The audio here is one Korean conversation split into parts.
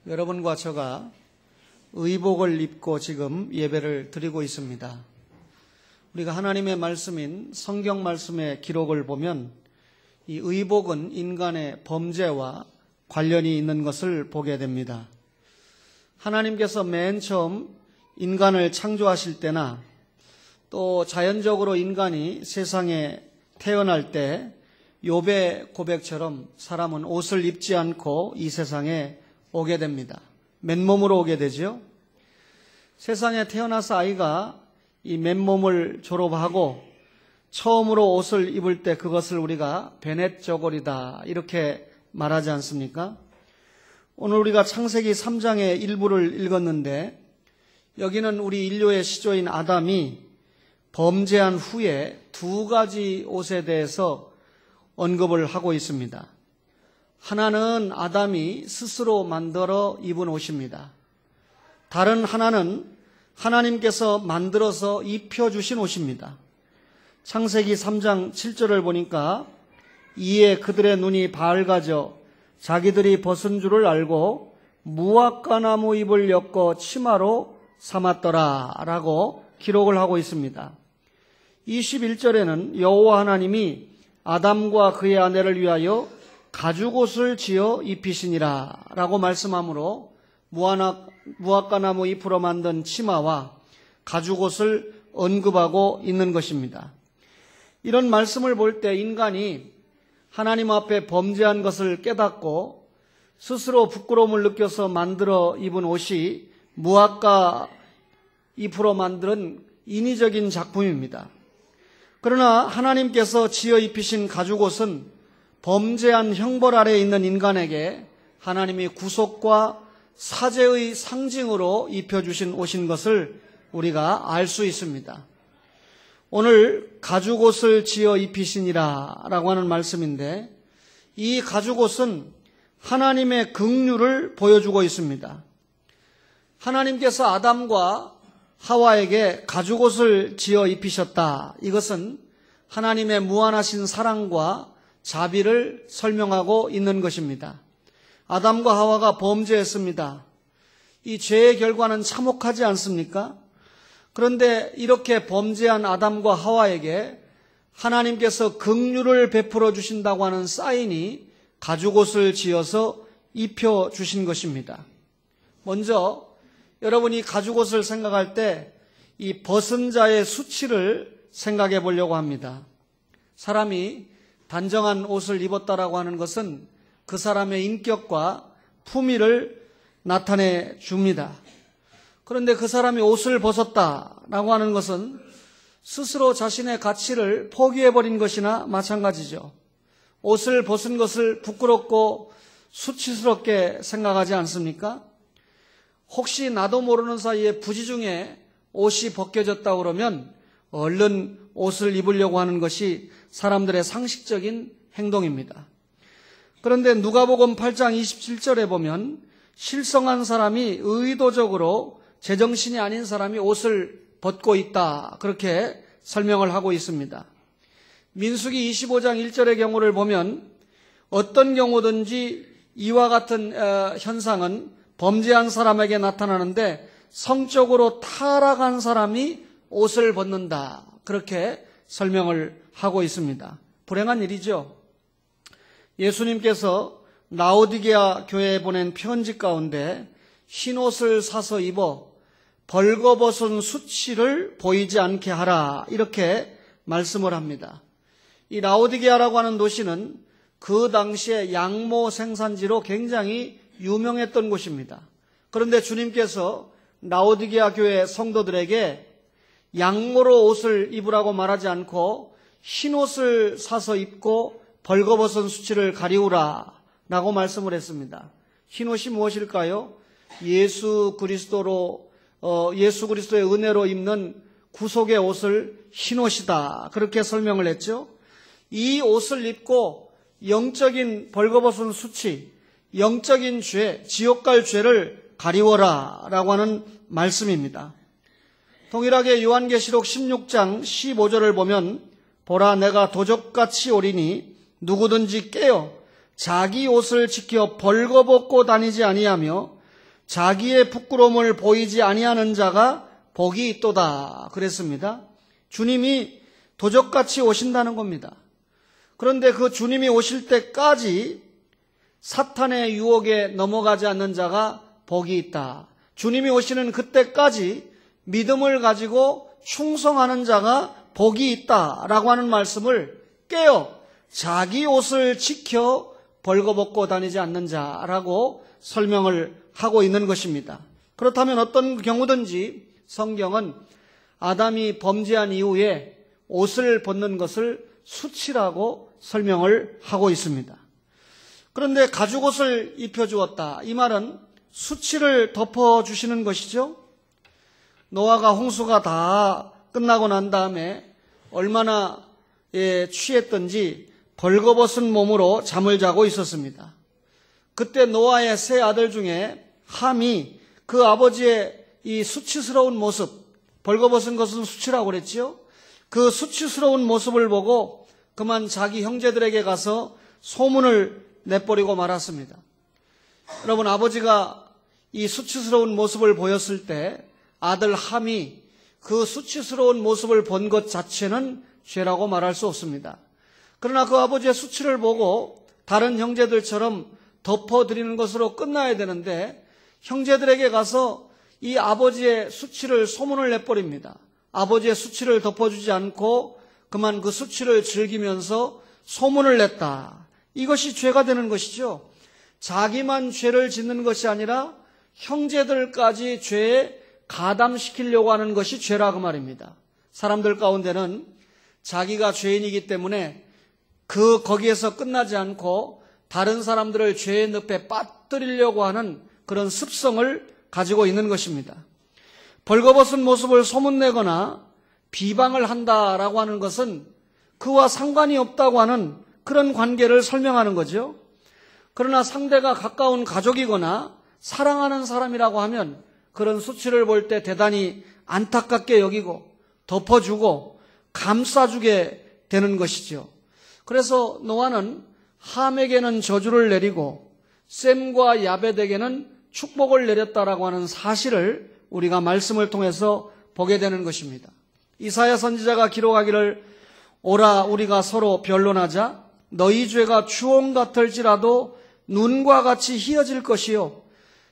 여러분과 저가 의복을 입고 지금 예배를 드리고 있습니다. 우리가 하나님의 말씀인 성경 말씀의 기록을 보면 이 의복은 인간의 범죄와 관련이 있는 것을 보게 됩니다. 하나님께서 맨 처음 인간을 창조하실 때나 또 자연적으로 인간이 세상에 태어날 때 욥의 고백처럼 사람은 옷을 입지 않고 이 세상에 오게 됩니다. 맨몸으로 오게 되죠. 세상에 태어나서 아이가 이 맨몸을 졸업하고 처음으로 옷을 입을 때 그것을 우리가 베넷저고리다 이렇게 말하지 않습니까? 오늘 우리가 창세기 3장의 일부를 읽었는데 여기는 우리 인류의 시조인 아담이 범죄한 후에 두 가지 옷에 대해서 언급을 하고 있습니다. 하나는 아담이 스스로 만들어 입은 옷입니다. 다른 하나는 하나님께서 만들어서 입혀주신 옷입니다. 창세기 3장 7절을 보니까 이에 그들의 눈이 밝아져 자기들이 벗은 줄을 알고 무화과 나무 잎을 엮어 치마로 삼았더라 라고 기록을 하고 있습니다. 21절에는 여호와 하나님이 아담과 그의 아내를 위하여 가죽옷을 지어 입히시니라 라고 말씀하므로 무화과 나무 잎으로 만든 치마와 가죽옷을 언급하고 있는 것입니다. 이런 말씀을 볼 때 인간이 하나님 앞에 범죄한 것을 깨닫고 스스로 부끄러움을 느껴서 만들어 입은 옷이 무화과 잎으로 만든 인위적인 작품입니다. 그러나 하나님께서 지어 입히신 가죽옷은 범죄한 형벌 아래에 있는 인간에게 하나님이 구속과 사죄의 상징으로 입혀주신 옷인 것을 우리가 알 수 있습니다. 오늘 가죽옷을 지어 입히시니라 라고 하는 말씀인데 이 가죽옷은 하나님의 긍휼을 보여주고 있습니다. 하나님께서 아담과 하와에게 가죽옷을 지어 입히셨다. 이것은 하나님의 무한하신 사랑과 자비를 설명하고 있는 것입니다. 아담과 하와가 범죄했습니다. 이 죄의 결과는 참혹하지 않습니까? 그런데 이렇게 범죄한 아담과 하와에게 하나님께서 긍휼을 베풀어 주신다고 하는 사인이 가죽옷을 지어서 입혀 주신 것입니다. 먼저 여러분이 가죽옷을 생각할 때 이 벗은 자의 수치를 생각해 보려고 합니다. 사람이 단정한 옷을 입었다라고 하는 것은 그 사람의 인격과 품위를 나타내 줍니다. 그런데 그 사람이 옷을 벗었다라고 하는 것은 스스로 자신의 가치를 포기해버린 것이나 마찬가지죠. 옷을 벗은 것을 부끄럽고 수치스럽게 생각하지 않습니까? 혹시 나도 모르는 사이에 부지중에 옷이 벗겨졌다 그러면 얼른 옷을 입으려고 하는 것이 사람들의 상식적인 행동입니다. 그런데 누가복음 8장 27절에 보면 실성한 사람이 의도적으로 제정신이 아닌 사람이 옷을 벗고 있다 그렇게 설명을 하고 있습니다. 민수기 25장 1절의 경우를 보면 어떤 경우든지 이와 같은 현상은 범죄한 사람에게 나타나는데 성적으로 타락한 사람이 옷을 벗는다 그렇게 설명을 하고 있습니다. 불행한 일이죠. 예수님께서 라오디게아 교회에 보낸 편지 가운데 흰옷을 사서 입어 벌거벗은 수치를 보이지 않게 하라 이렇게 말씀을 합니다. 이 라오디게아라고 하는 도시는 그 당시에 양모 생산지로 굉장히 유명했던 곳입니다. 그런데 주님께서 라오디게아 교회 성도들에게 양모로 옷을 입으라고 말하지 않고 흰옷을 사서 입고 벌거벗은 수치를 가리우라 라고 말씀을 했습니다. 흰옷이 무엇일까요? 예수 그리스도의 은혜로 입는 구속의 옷을 흰옷이다 그렇게 설명을 했죠. 이 옷을 입고 영적인 벌거벗은 수치, 영적인 죄, 지옥 갈 죄를 가리워라 라고 하는 말씀입니다. 동일하게 요한계시록 16장 15절을 보면 보라 내가 도적같이 오리니 누구든지 깨어 자기 옷을 지켜 벌거벗고 다니지 아니하며 자기의 부끄러움을 보이지 아니하는 자가 복이 있도다 그랬습니다. 주님이 도적같이 오신다는 겁니다. 그런데 그 주님이 오실 때까지 사탄의 유혹에 넘어가지 않는 자가 복이 있다. 주님이 오시는 그때까지 믿음을 가지고 충성하는 자가 복이 있다라고 하는 말씀을 깨어 자기 옷을 지켜 벌거벗고 다니지 않는 자라고 설명을 하고 있는 것입니다. 그렇다면 어떤 경우든지 성경은 아담이 범죄한 이후에 옷을 벗는 것을 수치라고 설명을 하고 있습니다. 그런데 가죽옷을 입혀주었다. 이 말은 수치를 덮어주시는 것이죠. 노아가 홍수가 다 끝나고 난 다음에 얼마나 취했던지 벌거벗은 몸으로 잠을 자고 있었습니다. 그때 노아의 세 아들 중에 함이 그 아버지의 이 수치스러운 모습, 벌거벗은 것은 수치라고 그랬지요. 그 수치스러운 모습을 보고 그만 자기 형제들에게 가서 소문을 내버리고 말았습니다. 여러분, 아버지가 이 수치스러운 모습을 보였을 때 아들 함이 그 수치스러운 모습을 본 것 자체는 죄라고 말할 수 없습니다. 그러나 그 아버지의 수치를 보고 다른 형제들처럼 덮어드리는 것으로 끝나야 되는데 형제들에게 가서 이 아버지의 수치를 소문을 내버립니다. 아버지의 수치를 덮어주지 않고 그만 그 수치를 즐기면서 소문을 냈다. 이것이 죄가 되는 것이죠. 자기만 죄를 짓는 것이 아니라 형제들까지 죄에 가담시키려고 하는 것이 죄라고 말입니다. 사람들 가운데는 자기가 죄인이기 때문에 거기에서 끝나지 않고 다른 사람들을 죄의 늪에 빠뜨리려고 하는 그런 습성을 가지고 있는 것입니다. 벌거벗은 모습을 소문내거나 비방을 한다라고 하는 것은 그와 상관이 없다고 하는 그런 관계를 설명하는 거죠. 그러나 상대가 가까운 가족이거나 사랑하는 사람이라고 하면 그런 수치를 볼 때 대단히 안타깝게 여기고 덮어주고 감싸주게 되는 것이죠. 그래서 노아는 함에게는 저주를 내리고 셈과 야벳에게는 축복을 내렸다라고 하는 사실을 우리가 말씀을 통해서 보게 되는 것입니다. 이사야 선지자가 기록하기를 오라 우리가 서로 변론하자 너희 죄가 추홍 같을지라도 눈과 같이 희어질 것이요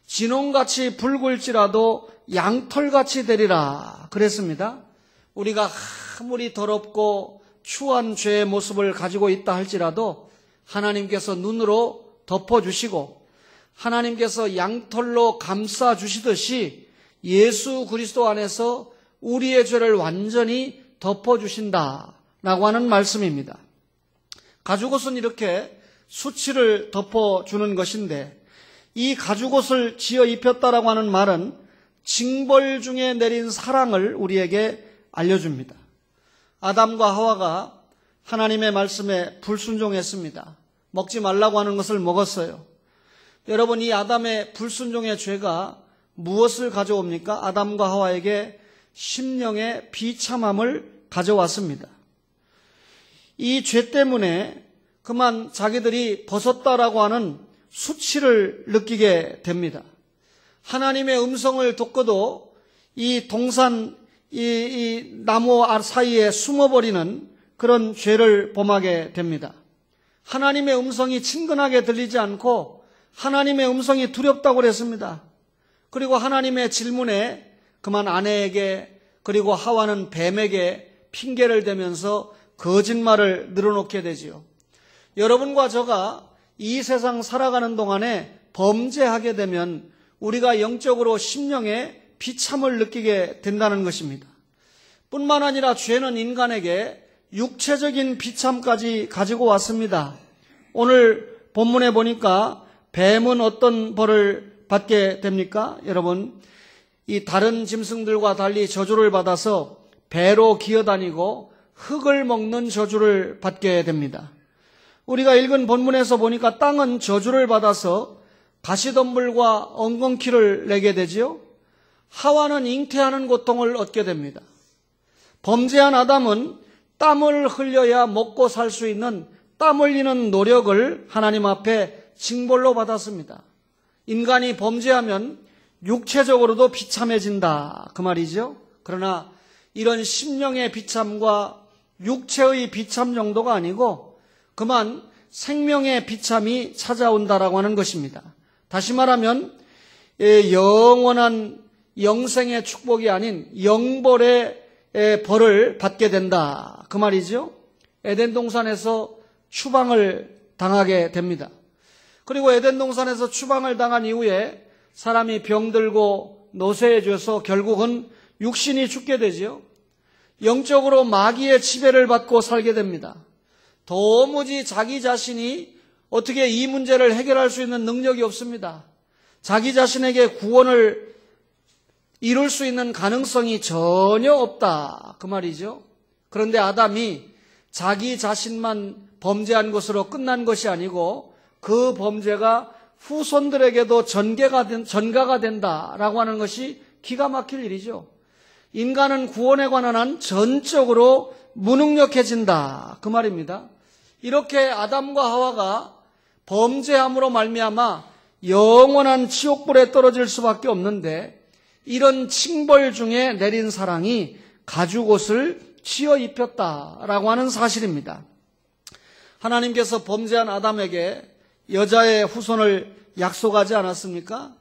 진홍같이 붉을지라도 양털같이 되리라 그랬습니다. 우리가 아무리 더럽고 추한 죄의 모습을 가지고 있다 할지라도 하나님께서 눈으로 덮어주시고 하나님께서 양털로 감싸주시듯이 예수 그리스도 안에서 우리의 죄를 완전히 덮어주신다라고 하는 말씀입니다. 가죽옷은 이렇게 수치를 덮어주는 것인데 이 가죽옷을 지어 입혔다라고 하는 말은 징벌 중에 내린 사랑을 우리에게 알려줍니다. 아담과 하와가 하나님의 말씀에 불순종했습니다. 먹지 말라고 하는 것을 먹었어요. 여러분, 이 아담의 불순종의 죄가 무엇을 가져옵니까? 아담과 하와에게 심령의 비참함을 가져왔습니다. 이 죄 때문에 그만 자기들이 벗었다라고 하는 수치를 느끼게 됩니다. 하나님의 음성을 듣고도 이 동산, 이 나무 사이에 숨어버리는 그런 죄를 범하게 됩니다. 하나님의 음성이 친근하게 들리지 않고 하나님의 음성이 두렵다고 그랬습니다. 그리고 하나님의 질문에 그만 아내에게 그리고 하와는 뱀에게 핑계를 대면서 거짓말을 늘어놓게 되지요. 여러분과 저가 이 세상 살아가는 동안에 범죄하게 되면 우리가 영적으로 심령에 비참을 느끼게 된다는 것입니다. 뿐만 아니라 죄는 인간에게 육체적인 비참까지 가지고 왔습니다. 오늘 본문에 보니까 뱀은 어떤 벌을 받게 됩니까? 여러분, 이 다른 짐승들과 달리 저주를 받아서 배로 기어다니고 흙을 먹는 저주를 받게 됩니다. 우리가 읽은 본문에서 보니까 땅은 저주를 받아서 가시덤불과 엉겅퀴를 내게 되지요. 하와는 잉태하는 고통을 얻게 됩니다. 범죄한 아담은 땀을 흘려야 먹고 살 수 있는 땀 흘리는 노력을 하나님 앞에 징벌로 받았습니다. 인간이 범죄하면 육체적으로도 비참해진다 그 말이죠. 그러나 이런 심령의 비참과 육체의 비참 정도가 아니고 그만 생명의 비참이 찾아온다라고 하는 것입니다. 다시 말하면 영원한 영생의 축복이 아닌 영벌의 벌을 받게 된다 그 말이죠. 에덴 동산에서 추방을 당하게 됩니다. 그리고 에덴 동산에서 추방을 당한 이후에 사람이 병들고 노쇠해져서 결국은 육신이 죽게 되지요. 영적으로 마귀의 지배를 받고 살게 됩니다. 도무지 자기 자신이 어떻게 이 문제를 해결할 수 있는 능력이 없습니다. 자기 자신에게 구원을 이룰 수 있는 가능성이 전혀 없다 그 말이죠. 그런데 아담이 자기 자신만 범죄한 것으로 끝난 것이 아니고 그 범죄가 후손들에게도 전가가 된다라고 하는 것이 기가 막힐 일이죠. 인간은 구원에 관한 한 전적으로 무능력해진다 그 말입니다. 이렇게 아담과 하와가 범죄함으로 말미암아 영원한 지옥불에 떨어질 수밖에 없는데 이런 징벌 중에 내린 사랑이 가죽옷을 지어 입혔다라고 하는 사실입니다. 하나님께서 범죄한 아담에게 여자의 후손을 약속하지 않았습니까?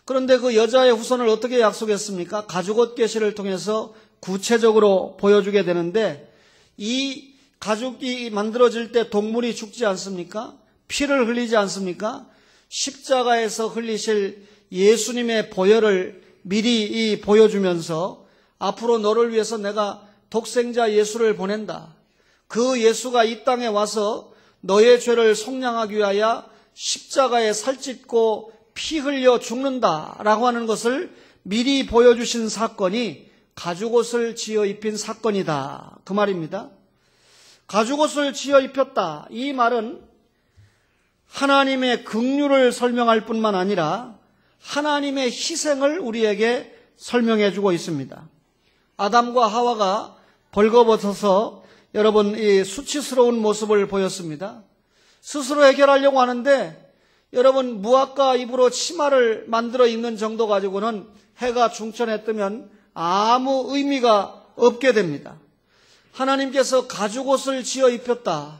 그런데 그 여자의 후손을 어떻게 약속했습니까? 가죽옷 계시를 통해서 구체적으로 보여주게 되는데 이 가죽이 만들어질 때 동물이 죽지 않습니까? 피를 흘리지 않습니까? 십자가에서 흘리실 예수님의 보혈을 미리 보여주면서 앞으로 너를 위해서 내가 독생자 예수를 보낸다. 그 예수가 이 땅에 와서 너의 죄를 속량하기 위하여 십자가에 살찢고 피 흘려 죽는다라고 하는 것을 미리 보여주신 사건이 가죽옷을 지어 입힌 사건이다 그 말입니다. 가죽옷을 지어 입혔다 이 말은 하나님의 긍휼을 설명할 뿐만 아니라 하나님의 희생을 우리에게 설명해 주고 있습니다. 아담과 하와가 벌거벗어서 여러분 이 수치스러운 모습을 보였습니다. 스스로 해결하려고 하는데 여러분 무화과 잎으로 치마를 만들어 입는 정도 가지고는 해가 중천에 뜨면 아무 의미가 없게 됩니다. 하나님께서 가죽옷을 지어 입혔다.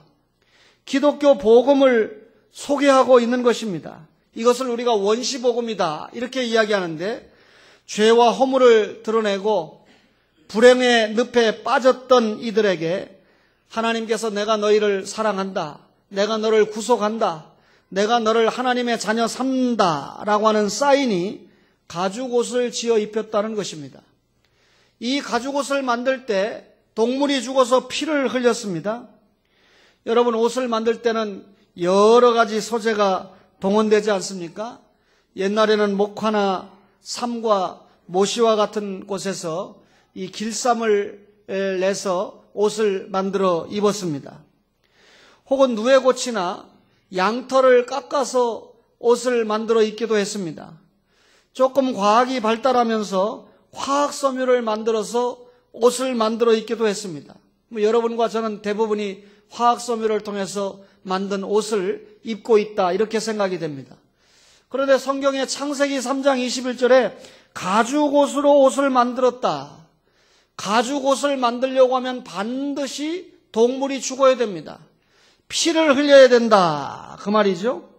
기독교 복음을 소개하고 있는 것입니다. 이것을 우리가 원시복음이다 이렇게 이야기하는데 죄와 허물을 드러내고 불행의 늪에 빠졌던 이들에게 하나님께서 내가 너희를 사랑한다. 내가 너를 구속한다. 내가 너를 하나님의 자녀 삼는다 라고 하는 사인이 가죽옷을 지어 입혔다는 것입니다. 이 가죽옷을 만들 때 동물이 죽어서 피를 흘렸습니다. 여러분 옷을 만들 때는 여러 가지 소재가 동원되지 않습니까? 옛날에는 목화나 삼과 모시와 같은 곳에서 이 길쌈을 내서 옷을 만들어 입었습니다. 혹은 누에고치나 양털을 깎아서 옷을 만들어 입기도 했습니다. 조금 과학이 발달하면서 화학 섬유를 만들어서 옷을 만들어 입기도 했습니다. 여러분과 저는 대부분이 화학 섬유를 통해서 만든 옷을 입고 있다 이렇게 생각이 됩니다. 그런데 성경의 창세기 3장 21절에 가죽옷으로 옷을 만들었다. 가죽옷을 만들려고 하면 반드시 동물이 죽어야 됩니다. 피를 흘려야 된다 그 말이죠.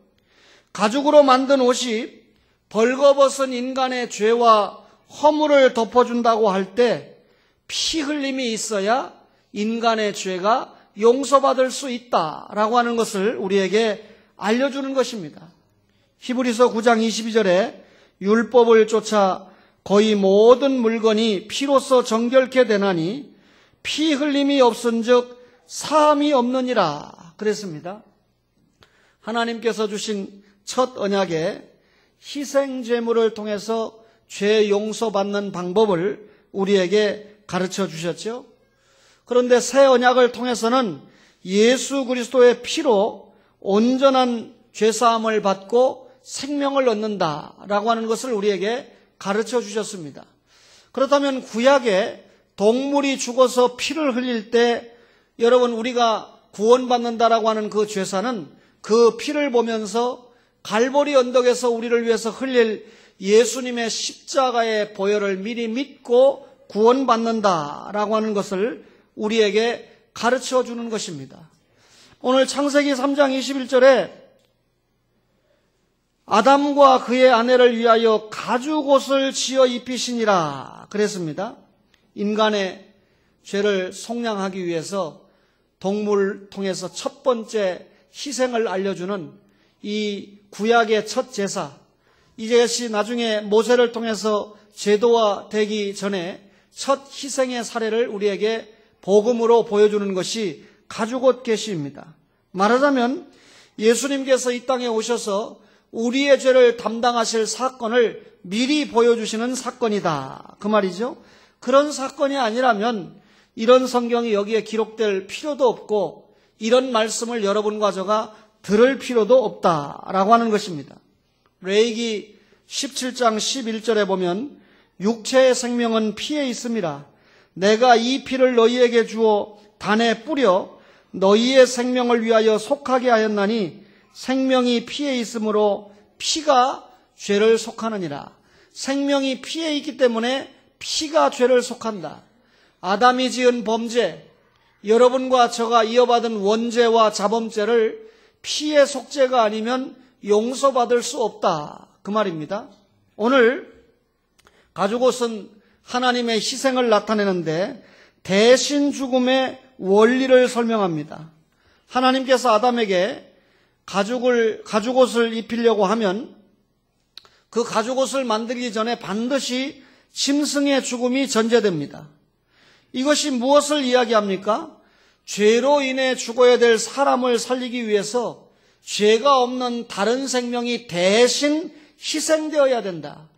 가죽으로 만든 옷이 벌거벗은 인간의 죄와 허물을 덮어준다고 할 때 피 흘림이 있어야 인간의 죄가 용서받을 수 있다라고 하는 것을 우리에게 알려주는 것입니다. 히브리서 9장 22절에 율법을 쫓아 거의 모든 물건이 피로써 정결케 되나니 피 흘림이 없은즉 사함이 없느니라 그랬습니다. 하나님께서 주신 첫 언약에 희생 제물을 통해서 죄 용서받는 방법을 우리에게 가르쳐 주셨죠. 그런데 새 언약을 통해서는 예수 그리스도의 피로 온전한 죄사함을 받고 생명을 얻는다라고 하는 것을 우리에게 가르쳐 주셨습니다. 그렇다면 구약에 동물이 죽어서 피를 흘릴 때 여러분 우리가 구원받는다라고 하는 그 죄사는 그 피를 보면서 갈보리 언덕에서 우리를 위해서 흘릴 예수님의 십자가의 보혈을 미리 믿고 구원받는다라고 하는 것을 우리에게 가르쳐 주는 것입니다. 오늘 창세기 3장 21절에 아담과 그의 아내를 위하여 가죽옷을 지어 입히시니라 그랬습니다. 인간의 죄를 속량하기 위해서 동물을 통해서 첫 번째 희생을 알려주는 이 구약의 첫 제사, 이것이 나중에 모세를 통해서 제도화되기 전에 첫 희생의 사례를 우리에게 복음으로 보여주는 것이 가죽옷 계시입니다. 말하자면 예수님께서 이 땅에 오셔서 우리의 죄를 담당하실 사건을 미리 보여주시는 사건이다, 그 말이죠. 그런 사건이 아니라면 이런 성경이 여기에 기록될 필요도 없고 이런 말씀을 여러분과 저가 들을 필요도 없다라고 하는 것입니다. 레위기 17장 11절에 보면 육체의 생명은 피에 있음이라. 내가 이 피를 너희에게 주어 단에 뿌려 너희의 생명을 위하여 속하게 하였나니 생명이 피에 있으므로 피가 죄를 속하느니라. 생명이 피에 있기 때문에 피가 죄를 속한다. 아담이 지은 범죄, 여러분과 저가 이어받은 원죄와 자범죄를 피의 속죄가 아니면 용서받을 수 없다, 그 말입니다. 오늘 가죽옷은 하나님의 희생을 나타내는데 대신 죽음의 원리를 설명합니다. 하나님께서 아담에게 가죽옷을 입히려고 하면 그 가죽옷을 만들기 전에 반드시 짐승의 죽음이 전제됩니다. 이것이 무엇을 이야기합니까? 죄로 인해 죽어야 될 사람을 살리기 위해서 죄가 없는 다른 생명이 대신 희생되어야 된다.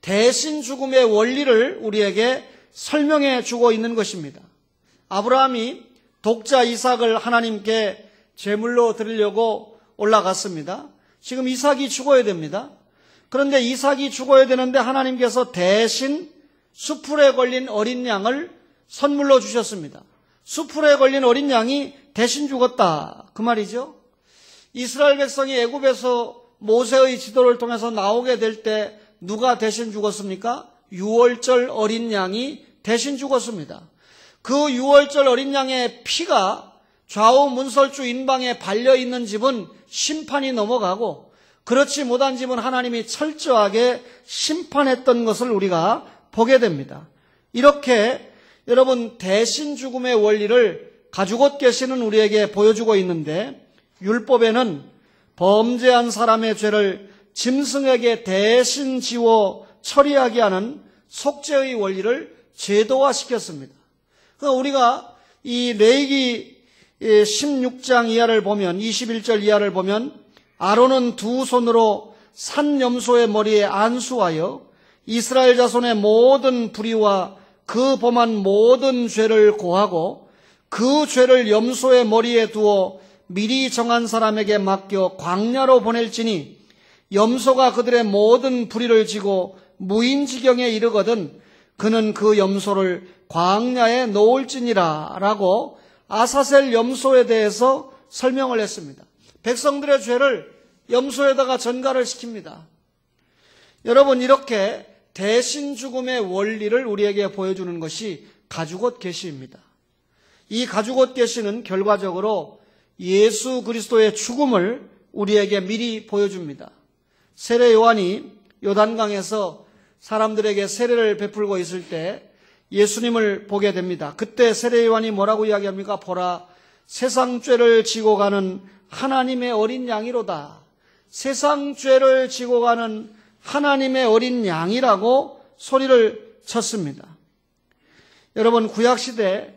대신 죽음의 원리를 우리에게 설명해 주고 있는 것입니다. 아브라함이 독자 이삭을 하나님께 제물로 드리려고 올라갔습니다. 지금 이삭이 죽어야 됩니다. 그런데 이삭이 죽어야 되는데 하나님께서 대신 수풀에 걸린 어린 양을 선물로 주셨습니다. 수풀에 걸린 어린 양이 대신 죽었다, 그 말이죠. 이스라엘 백성이 애굽에서 모세의 지도를 통해서 나오게 될 때 누가 대신 죽었습니까? 유월절 어린 양이 대신 죽었습니다. 그 유월절 어린 양의 피가 좌우 문설주 인방에 발려있는 집은 심판이 넘어가고 그렇지 못한 집은 하나님이 철저하게 심판했던 것을 우리가 보게 됩니다. 이렇게 여러분 대신 죽음의 원리를 가죽옷 계시는 우리에게 보여주고 있는데 율법에는 범죄한 사람의 죄를 짐승에게 대신 지워 처리하게 하는 속죄의 원리를 제도화시켰습니다. 그러니까 우리가 이 레위기 16장 이하를 보면 21절 이하를 보면 아론은 두 손으로 산 염소의 머리에 안수하여 이스라엘 자손의 모든 불의와 그 범한 모든 죄를 고하고 그 죄를 염소의 머리에 두어 미리 정한 사람에게 맡겨 광야로 보낼지니 염소가 그들의 모든 불의를 지고 무인지경에 이르거든 그는 그 염소를 광야에 놓을지니라 라고 아사셀 염소에 대해서 설명을 했습니다. 백성들의 죄를 염소에다가 전가를 시킵니다. 여러분, 이렇게 대신 죽음의 원리를 우리에게 보여주는 것이 가죽옷 계시입니다. 이 가죽옷 계시는 결과적으로 예수 그리스도의 죽음을 우리에게 미리 보여줍니다. 세례 요한이 요단강에서 사람들에게 세례를 베풀고 있을 때 예수님을 보게 됩니다. 그때 세례 요한이 뭐라고 이야기합니까? 보라, 세상 죄를 지고 가는 하나님의 어린 양이로다. 세상 죄를 지고 가는 하나님의 어린 양이라고 소리를 쳤습니다. 여러분, 구약시대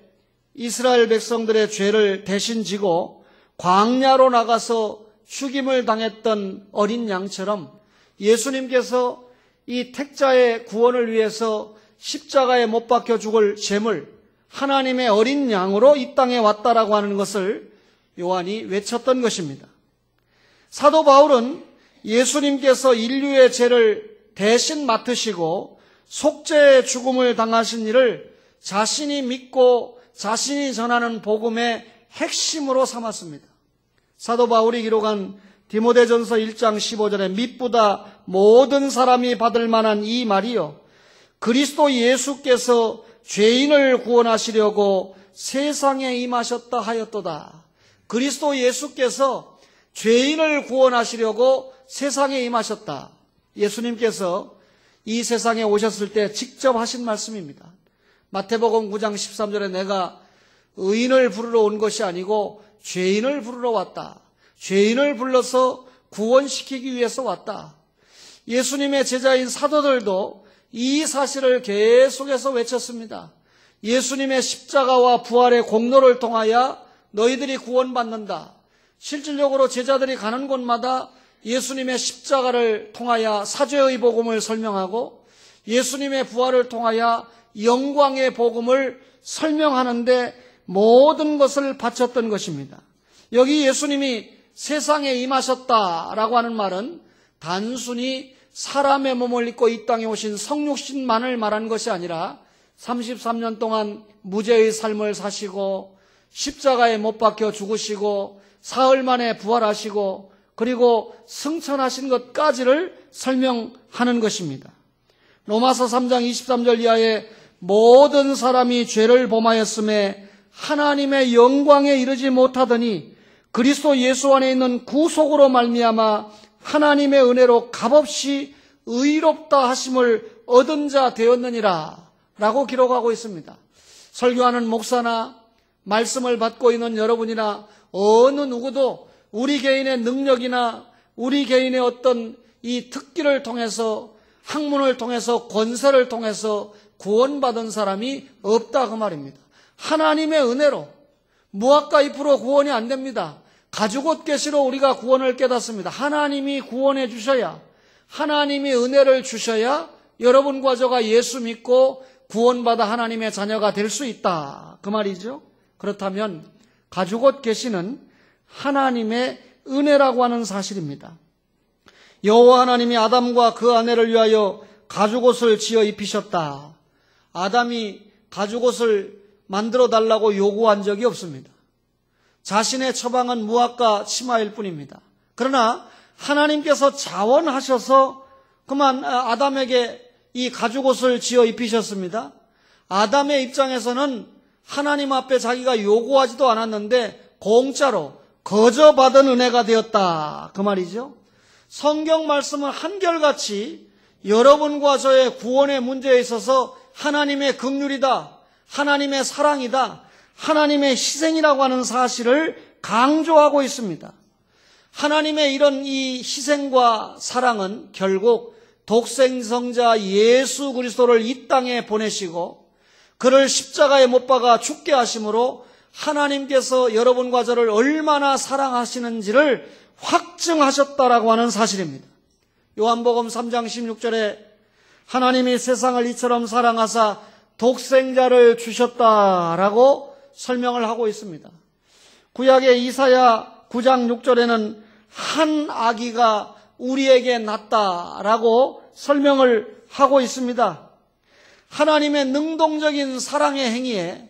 이스라엘 백성들의 죄를 대신 지고 광야로 나가서 죽임을 당했던 어린 양처럼 예수님께서 이 택자의 구원을 위해서 십자가에 못 박혀 죽을 제물, 하나님의 어린 양으로 이 땅에 왔다라고 하는 것을 요한이 외쳤던 것입니다. 사도 바울은 예수님께서 인류의 죄를 대신 맡으시고 속죄의 죽음을 당하신 일을 자신이 믿고 자신이 전하는 복음의 핵심으로 삼았습니다. 사도 바울이 기록한 디모데전서 1장 15절에 mit보다 모든 사람이 받을 만한 이 말이요 그리스도 예수께서 죄인을 구원하시려고 세상에 임하셨다 하였도다. 그리스도 예수께서 죄인을 구원하시려고 세상에 임하셨다. 예수님께서 이 세상에 오셨을 때 직접 하신 말씀입니다. 마태복음 9장 13절에 내가 의인을 부르러 온 것이 아니고 죄인을 부르러 왔다. 죄인을 불러서 구원시키기 위해서 왔다. 예수님의 제자인 사도들도 이 사실을 계속해서 외쳤습니다. 예수님의 십자가와 부활의 공로를 통하여 너희들이 구원받는다. 실질적으로 제자들이 가는 곳마다 예수님의 십자가를 통하여 사죄의 복음을 설명하고 예수님의 부활을 통하여 영광의 복음을 설명하는데 모든 것을 바쳤던 것입니다. 여기 예수님이 세상에 임하셨다라고 하는 말은 단순히 사람의 몸을 입고 이 땅에 오신 성육신만을 말한 것이 아니라 33년 동안 무죄의 삶을 사시고 십자가에 못 박혀 죽으시고 사흘 만에 부활하시고 그리고 승천하신 것까지를 설명하는 것입니다. 로마서 3장 23절 이하에 모든 사람이 죄를 범하였음에 하나님의 영광에 이르지 못하더니 그리스도 예수 안에 있는 구속으로 말미암아 하나님의 은혜로 값없이 의롭다 하심을 얻은 자 되었느니라 라고 기록하고 있습니다. 설교하는 목사나 말씀을 받고 있는 여러분이나 어느 누구도 우리 개인의 능력이나 우리 개인의 어떤 이 특기를 통해서 학문을 통해서 권세를 통해서 구원받은 사람이 없다 그 말입니다. 하나님의 은혜로 무화과 잎으로 구원이 안 됩니다. 가죽옷 계시로 우리가 구원을 깨닫습니다. 하나님이 구원해 주셔야 하나님이 은혜를 주셔야 여러분과 저가 예수 믿고 구원받아 하나님의 자녀가 될 수 있다 그 말이죠. 그렇다면 가죽옷 계시는 하나님의 은혜라고 하는 사실입니다. 여호와 하나님이 아담과 그 아내를 위하여 가죽옷을 지어 입히셨다. 아담이 가죽옷을 만들어 달라고 요구한 적이 없습니다. 자신의 처방은 무화과 치마일 뿐입니다. 그러나 하나님께서 자원하셔서 그만 아담에게 이 가죽옷을 지어 입히셨습니다. 아담의 입장에서는 하나님 앞에 자기가 요구하지도 않았는데 공짜로 거저 받은 은혜가 되었다 그 말이죠. 성경 말씀은 한결같이 여러분과 저의 구원의 문제에 있어서 하나님의 긍휼이다, 하나님의 사랑이다, 하나님의 희생이라고 하는 사실을 강조하고 있습니다. 하나님의 이런 이 희생과 사랑은 결국 독생성자 예수 그리스도를 이 땅에 보내시고 그를 십자가에 못 박아 죽게 하심으로 하나님께서 여러분과 저를 얼마나 사랑하시는지를 확증하셨다라고 하는 사실입니다. 요한복음 3장 16절에 하나님이 세상을 이처럼 사랑하사 독생자를 주셨다라고 설명을 하고 있습니다. 구약의 이사야 9장 6절에는 한 아기가 우리에게 났다라고 설명을 하고 있습니다. 하나님의 능동적인 사랑의 행위에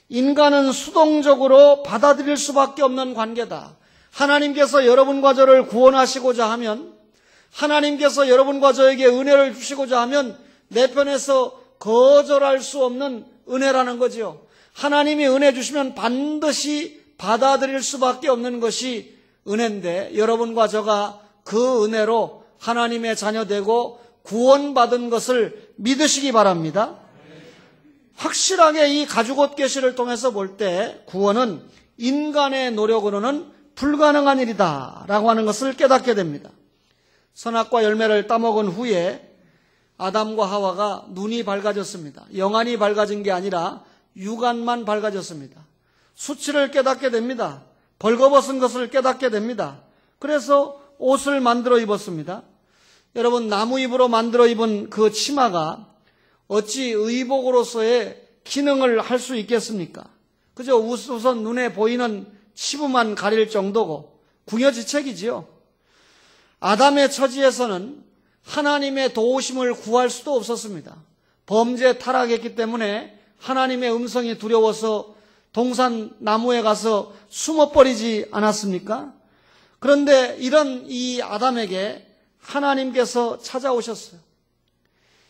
인간은 수동적으로 받아들일 수밖에 없는 관계다. 하나님께서 여러분과 저를 구원하시고자 하면, 하나님께서 여러분과 저에게 은혜를 주시고자 하면 내 편에서 거절할 수 없는 은혜라는 거죠. 하나님이 은혜 주시면 반드시 받아들일 수밖에 없는 것이 은혜인데 여러분과 저가 그 은혜로 하나님의 자녀 되고 구원받은 것을 믿으시기 바랍니다. 확실하게 이 가죽옷 계시를 통해서 볼 때 구원은 인간의 노력으로는 불가능한 일이다 라고 하는 것을 깨닫게 됩니다. 선악과 열매를 따먹은 후에 아담과 하와가 눈이 밝아졌습니다. 영안이 밝아진 게 아니라 육안만 밝아졌습니다. 수치를 깨닫게 됩니다. 벌거벗은 것을 깨닫게 됩니다. 그래서 옷을 만들어 입었습니다. 여러분, 나무 잎으로 만들어 입은 그 치마가 어찌 의복으로서의 기능을 할 수 있겠습니까? 그저 우선 눈에 보이는 치부만 가릴 정도고 궁여지책이지요. 아담의 처지에서는 하나님의 도우심을 구할 수도 없었습니다. 범죄 타락했기 때문에 하나님의 음성이 두려워서 동산 나무에 가서 숨어버리지 않았습니까? 그런데 이런 이 아담에게 하나님께서 찾아오셨어요.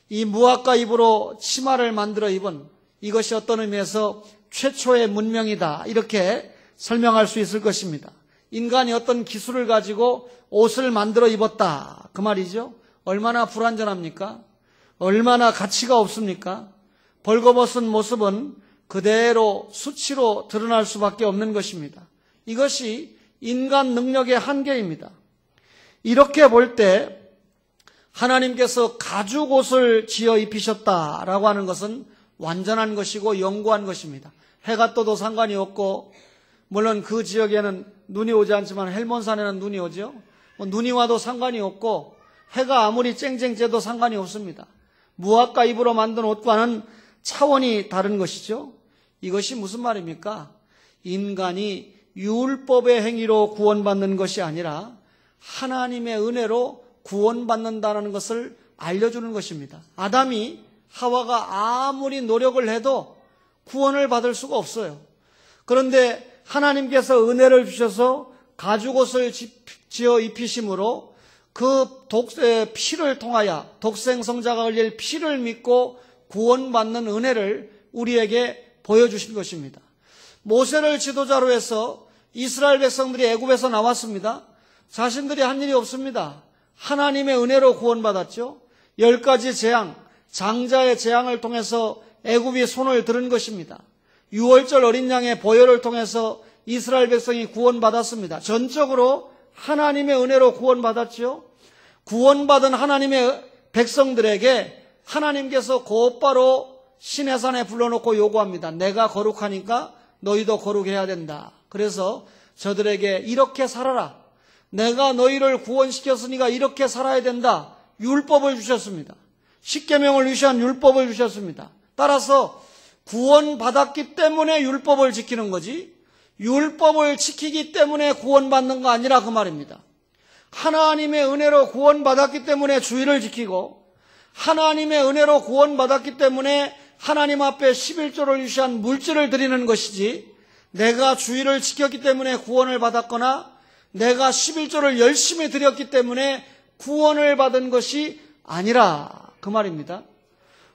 이 무화과 잎으로 치마를 만들어 입은 이것이 어떤 의미에서 최초의 문명이다, 이렇게 설명할 수 있을 것입니다. 인간이 어떤 기술을 가지고 옷을 만들어 입었다, 그 말이죠. 얼마나 불완전합니까? 얼마나 가치가 없습니까? 벌거벗은 모습은 그대로 수치로 드러날 수밖에 없는 것입니다. 이것이 인간 능력의 한계입니다. 이렇게 볼 때 하나님께서 가죽 옷을 지어 입히셨다라고 하는 것은 완전한 것이고 영구한 것입니다. 해가 떠도 상관이 없고, 물론 그 지역에는 눈이 오지 않지만 헬몬산에는 눈이 오죠. 눈이 와도 상관이 없고 해가 아무리 쨍쨍 쬐도 상관이 없습니다. 무화과 잎으로 만든 옷과는 차원이 다른 것이죠. 이것이 무슨 말입니까? 인간이 율법의 행위로 구원받는 것이 아니라 하나님의 은혜로 구원받는다는 것을 알려주는 것입니다. 아담이 하와가 아무리 노력을 해도 구원을 받을 수가 없어요. 그런데 하나님께서 은혜를 주셔서 가죽옷을 지어 입히심으로 그 피를 통하여 독생성자가 흘릴 피를 믿고 구원받는 은혜를 우리에게 보여주신 것입니다. 모세를 지도자로 해서 이스라엘 백성들이 애굽에서 나왔습니다. 자신들이 한 일이 없습니다. 하나님의 은혜로 구원받았죠. 10가지 재앙, 장자의 재앙을 통해서 애굽이 손을 들은 것입니다. 유월절 어린 양의 보혈을 통해서 이스라엘 백성이 구원받았습니다. 전적으로 하나님의 은혜로 구원받았죠. 구원받은 하나님의 백성들에게 하나님께서 곧바로 시내산에 불러놓고 요구합니다. 내가 거룩하니까 너희도 거룩해야 된다. 그래서 저들에게 이렇게 살아라. 내가 너희를 구원시켰으니까 이렇게 살아야 된다. 율법을 주셨습니다. 십계명을 위시한 율법을 주셨습니다. 따라서 구원받았기 때문에 율법을 지키는 거지, 율법을 지키기 때문에 구원받는 거 아니라 그 말입니다. 하나님의 은혜로 구원받았기 때문에 주의를 지키고, 하나님의 은혜로 구원받았기 때문에 하나님 앞에 11조를 유시한 물질을 드리는 것이지, 내가 주의를 지켰기 때문에 구원을 받았거나 내가 11조를 열심히 드렸기 때문에 구원을 받은 것이 아니라 그 말입니다.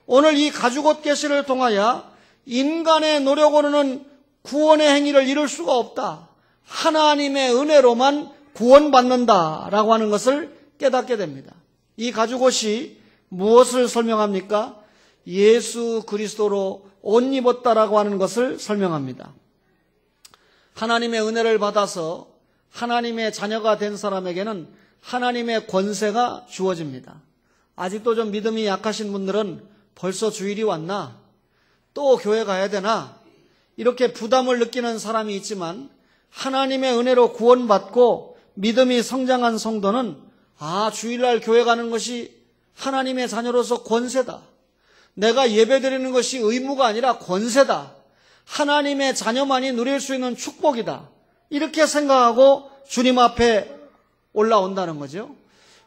오늘 이 가죽옷 계시를 통하여 인간의 노력으로는 구원의 행위를 이룰 수가 없다. 하나님의 은혜로만 구원받는다라고 하는 것을 깨닫게 됩니다. 이 가죽옷이 무엇을 설명합니까? 예수 그리스도로 옷 입었다라고 하는 것을 설명합니다. 하나님의 은혜를 받아서 하나님의 자녀가 된 사람에게는 하나님의 권세가 주어집니다. 아직도 좀 믿음이 약하신 분들은 벌써 주일이 왔나? 또 교회 가야 되나? 이렇게 부담을 느끼는 사람이 있지만, 하나님의 은혜로 구원받고 믿음이 성장한 성도는 주일날 교회 가는 것이 하나님의 자녀로서 권세다. 내가 예배드리는 것이 의무가 아니라 권세다. 하나님의 자녀만이 누릴 수 있는 축복이다. 이렇게 생각하고 주님 앞에 올라온다는 거죠.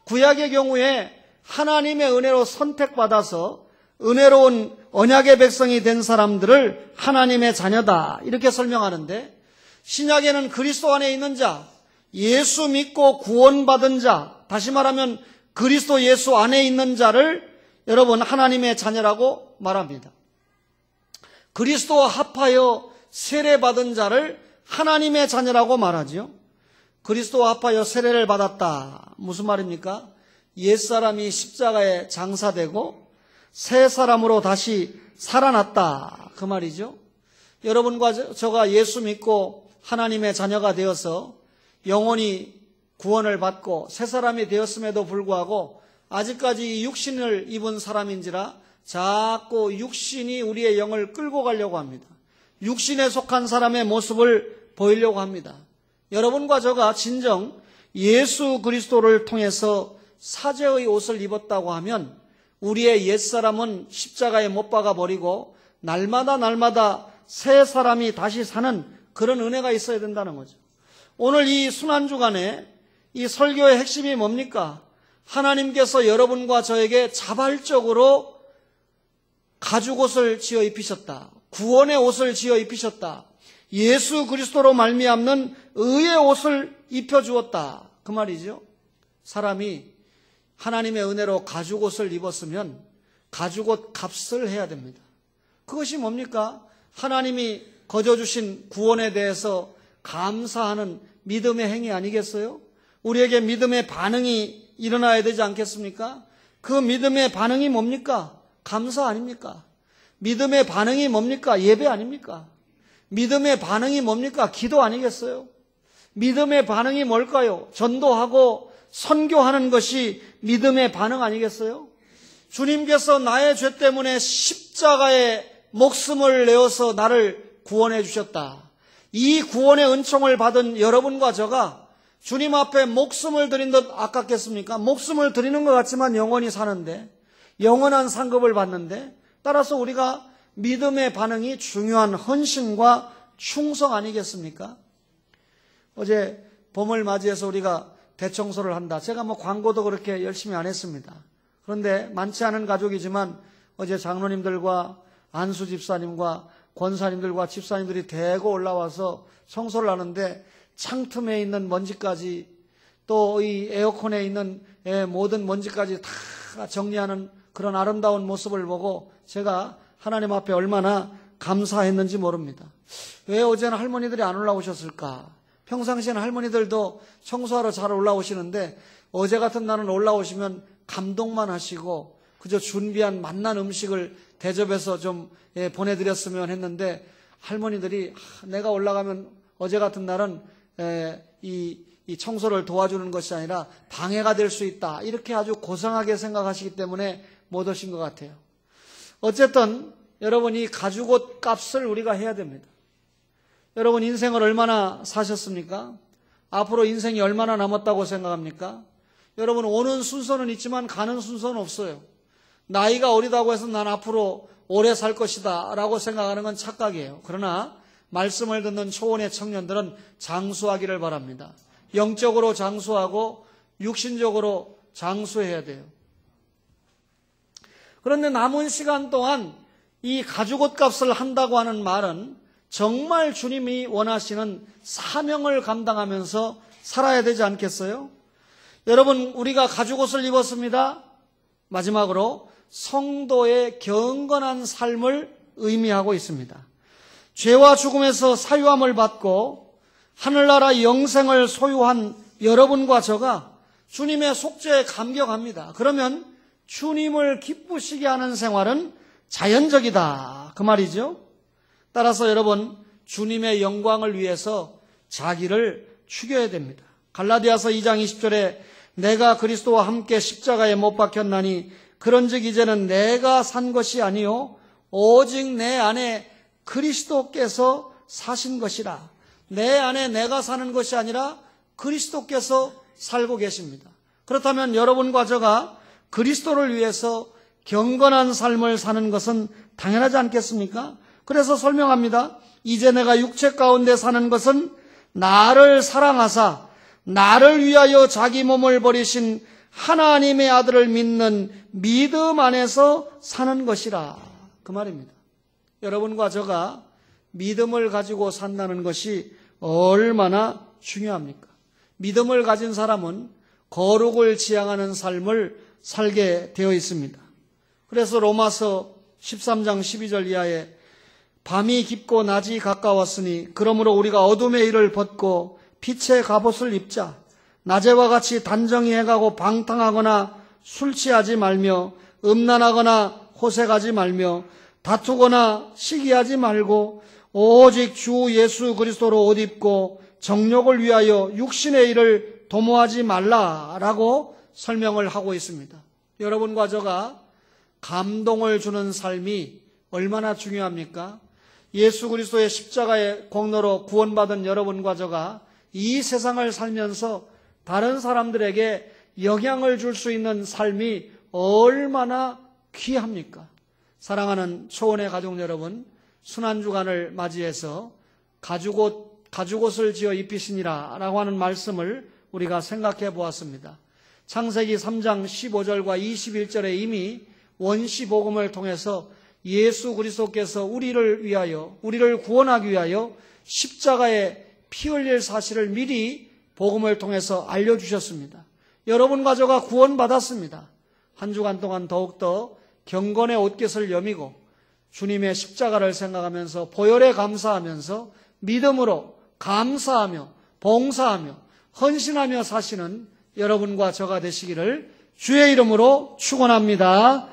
구약의 경우에 하나님의 은혜로 선택받아서 은혜로운 언약의 백성이 된 사람들을 하나님의 자녀다, 이렇게 설명하는데, 신약에는 그리스도 안에 있는 자, 예수 믿고 구원받은 자, 다시 말하면 그리스도 예수 안에 있는 자를 여러분 하나님의 자녀라고 말합니다. 그리스도와 합하여 세례받은 자를 하나님의 자녀라고 말하죠. 그리스도와 합하여 세례를 받았다. 무슨 말입니까? 옛사람이 십자가에 장사되고 새 사람으로 다시 살아났다, 그 말이죠. 여러분과 저가 예수 믿고 하나님의 자녀가 되어서 영원히 구원을 받고 새 사람이 되었음에도 불구하고 아직까지 육신을 입은 사람인지라 자꾸 육신이 우리의 영을 끌고 가려고 합니다. 육신에 속한 사람의 모습을 보이려고 합니다. 여러분과 저가 진정 예수 그리스도를 통해서 사제의 옷을 입었다고 하면 우리의 옛사람은 십자가에 못 박아 버리고 날마다 새 사람이 다시 사는 그런 은혜가 있어야 된다는 거죠. 오늘 이 순환주간에 이 설교의 핵심이 뭡니까? 하나님께서 여러분과 저에게 자발적으로 가죽옷을 지어 입히셨다. 구원의 옷을 지어 입히셨다. 예수 그리스도로 말미암는 의의 옷을 입혀주었다. 그 말이죠. 사람이 하나님의 은혜로 가죽옷을 입었으면 가죽옷 값을 해야 됩니다. 그것이 뭡니까? 하나님이 거저주신 구원에 대해서 감사하는 믿음의 행위 아니겠어요? 우리에게 믿음의 반응이 일어나야 되지 않겠습니까? 그 믿음의 반응이 뭡니까? 감사 아닙니까? 믿음의 반응이 뭡니까? 예배 아닙니까? 믿음의 반응이 뭡니까? 기도 아니겠어요? 믿음의 반응이 뭘까요? 전도하고 선교하는 것이 믿음의 반응 아니겠어요? 주님께서 나의 죄 때문에 십자가에 목숨을 내어서 나를 구원해 주셨다. 이 구원의 은총을 받은 여러분과 저가 주님 앞에 목숨을 드린 듯 아깝겠습니까? 목숨을 드리는 것 같지만 영원히 사는데, 영원한 상급을 받는데, 따라서 우리가 믿음의 반응이 중요한 헌신과 충성 아니겠습니까? 어제 봄을 맞이해서 우리가 대청소를 한다. 제가 광고도 그렇게 열심히 안 했습니다. 그런데 많지 않은 가족이지만 어제 장로님들과 안수 집사님과 권사님들과 집사님들이 대거 올라와서 청소를 하는데 창틈에 있는 먼지까지 또 이 에어컨에 있는 모든 먼지까지 다 정리하는 그런 아름다운 모습을 보고 제가 하나님 앞에 얼마나 감사했는지 모릅니다. 왜 어제는 할머니들이 안 올라오셨을까? 평상시에는 할머니들도 청소하러 잘 올라오시는데 어제 같은 날은 올라오시면 감동만 하시고 그저 준비한 맛난 음식을 대접해서 좀 보내드렸으면 했는데 할머니들이 내가 올라가면 어제 같은 날은 이 청소를 도와주는 것이 아니라 방해가 될 수 있다. 이렇게 아주 고상하게 생각하시기 때문에 못 오신 것 같아요. 어쨌든 여러분 이 가죽옷 값을 우리가 해야 됩니다. 여러분 인생을 얼마나 사셨습니까? 앞으로 인생이 얼마나 남았다고 생각합니까? 여러분 오는 순서는 있지만 가는 순서는 없어요. 나이가 어리다고 해서 난 앞으로 오래 살 것이다 라고 생각하는 건 착각이에요. 그러나 말씀을 듣는 초원의 청년들은 장수하기를 바랍니다. 영적으로 장수하고 육신적으로 장수해야 돼요. 그런데 남은 시간 동안 이 가죽옷 값을 한다고 하는 말은 정말 주님이 원하시는 사명을 감당하면서 살아야 되지 않겠어요? 여러분 우리가 가죽옷을 입었습니다. 마지막으로 성도의 경건한 삶을 의미하고 있습니다. 죄와 죽음에서 사유함을 받고 하늘나라 영생을 소유한 여러분과 저가 주님의 속죄에 감격합니다. 그러면 주님을 기쁘시게 하는 생활은 자연적이다. 그 말이죠. 따라서 여러분 주님의 영광을 위해서 자기를 죽여야 됩니다. 갈라디아서 2장 20절에 내가 그리스도와 함께 십자가에 못 박혔나니 그런즉 이제는 내가 산 것이 아니요 오직 내 안에 그리스도께서 사신 것이라. 내 안에 내가 사는 것이 아니라 그리스도께서 살고 계십니다. 그렇다면 여러분과 저가 그리스도를 위해서 경건한 삶을 사는 것은 당연하지 않겠습니까? 그래서 설명합니다. 이제 내가 육체 가운데 사는 것은 나를 사랑하사 나를 위하여 자기 몸을 버리신 하나님의 아들을 믿는 믿음 안에서 사는 것이라. 그 말입니다. 여러분과 저가 믿음을 가지고 산다는 것이 얼마나 중요합니까? 믿음을 가진 사람은 거룩을 지향하는 삶을 살게 되어 있습니다. 그래서 로마서 13장 12절 이하에 밤이 깊고 낮이 가까웠으니 그러므로 우리가 어둠의 일을 벗고 빛의 갑옷을 입자. 낮에와 같이 단정히 행하고 방탕하거나 술 취하지 말며 음란하거나 호색하지 말며 다투거나 시기하지 말고 오직 주 예수 그리스도로 옷 입고 정욕을 위하여 육신의 일을 도모하지 말라라고 설명을 하고 있습니다. 여러분과 저가 감동을 주는 삶이 얼마나 중요합니까? 예수 그리스도의 십자가의 공로로 구원받은 여러분과 저가 이 세상을 살면서 다른 사람들에게 영향을 줄 수 있는 삶이 얼마나 귀합니까? 사랑하는 초원의 가족 여러분, 순환주간을 맞이해서 가죽옷을 지어 입히시니라 라고 하는 말씀을 우리가 생각해 보았습니다. 창세기 3장 15절과 21절에 이미 원시복음을 통해서 예수 그리스도께서 우리를 구원하기 위하여 십자가에 피 흘릴 사실을 미리 복음을 통해서 알려주셨습니다. 여러분과 저가 구원받았습니다. 한 주간 동안 더욱더 경건의 옷깃을 여미고 주님의 십자가를 생각하면서 보혈에 감사하면서 믿음으로 감사하며 봉사하며 헌신하며 사시는 여러분과 저가 되시기를 주의 이름으로 축원합니다.